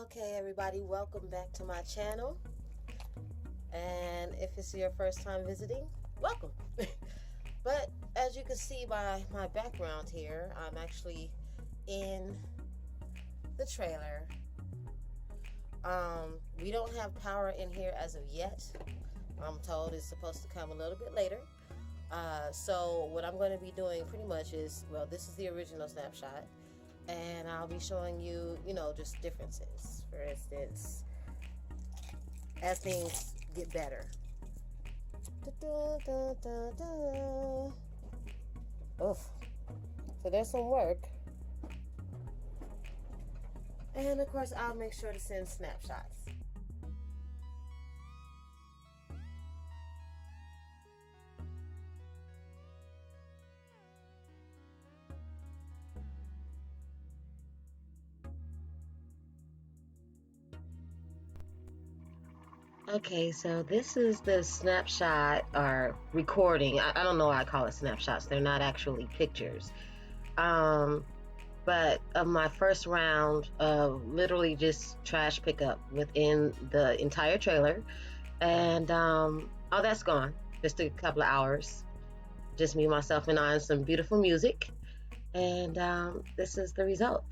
Okay, everybody, welcome back to my channel. And if it's your first time visiting, welcome. But as you can see by my background here, I'm actually in the trailer. We don't have power in here as of yet. I'm told it's supposed to come a little bit later. So what I'm going to be doing pretty much is, well, this is the original snapshot, and I'll be showing you, just differences. For instance, as things get better. Da, da, da, da. Oof. So there's some work. And of course, I'll make sure to send snapshots. Okay, so this is the snapshot or recording. I don't know why I call it snapshots. They're not actually pictures. But of my first round of literally just trash pickup within the entire trailer. And oh, that's gone. Just a couple of hours. Just me, myself, and I, and some beautiful music. And this is the result.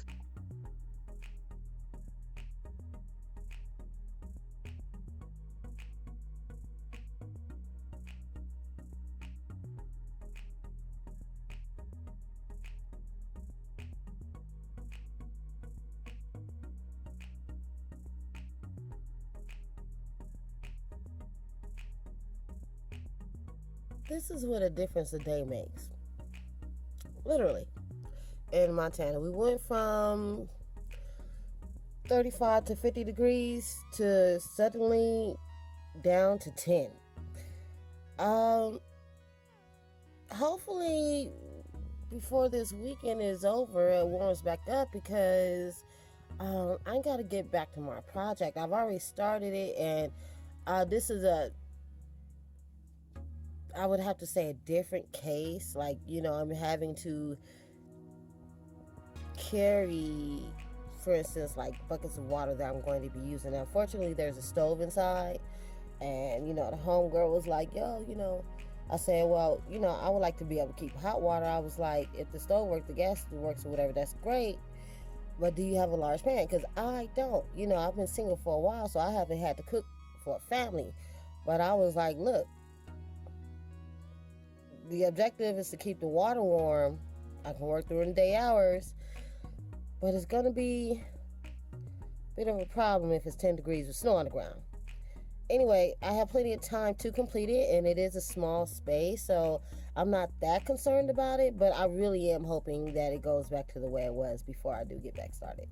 This is what a difference a day makes. Literally. In Montana, we went from 35 to 50 degrees to suddenly down to 10. Hopefully before this weekend is over, it warms back up because I got to get back to my project. I've already started it, and this is I would have to say a different case. Like, I'm having to carry, for instance, like buckets of water that I'm going to be using. Now, fortunately, there's a stove inside, and the homegirl was like, yo, I said, well, I would like to be able to keep hot water. I was like, if the stove works, the gas works, or whatever, that's great. But do you have a large pan? Because I don't. I've been single for a while, so I haven't had to cook for a family. But I was like, look, the objective is to keep the water warm. I can work during the day hours, but it's going to be a bit of a problem if it's 10 degrees with snow on the ground. Anyway, I have plenty of time to complete it, and it is a small space, so I'm not that concerned about it, but I really am hoping that it goes back to the way it was before I do get back started.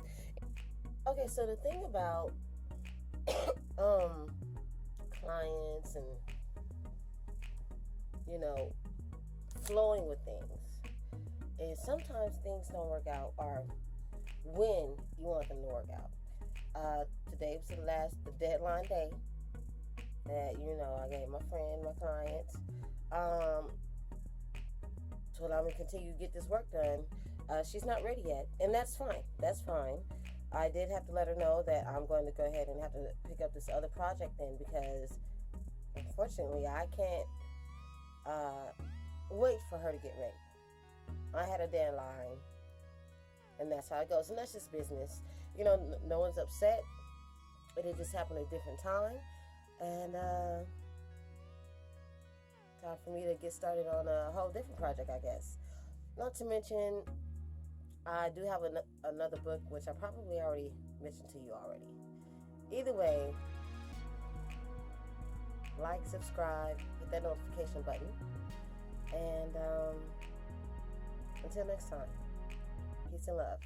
Okay, so the thing about clients and flowing with things is sometimes things don't work out, or when you want them to work out. Today was the deadline day that I gave my clients to allow me to continue to get this work done. She's not ready yet, and that's fine. I did have to let her know that I'm going to go ahead and have to pick up this other project then, because unfortunately I can't wait for her to get ready. I had a deadline, and that's how it goes, and that's just business. No one's upset. It just happened at a different time, and time for me to get started on a whole different project, I guess. Not to mention, I do have another book, which I probably already mentioned to you already. Either way, like, subscribe, hit that notification button, and until next time, peace and love.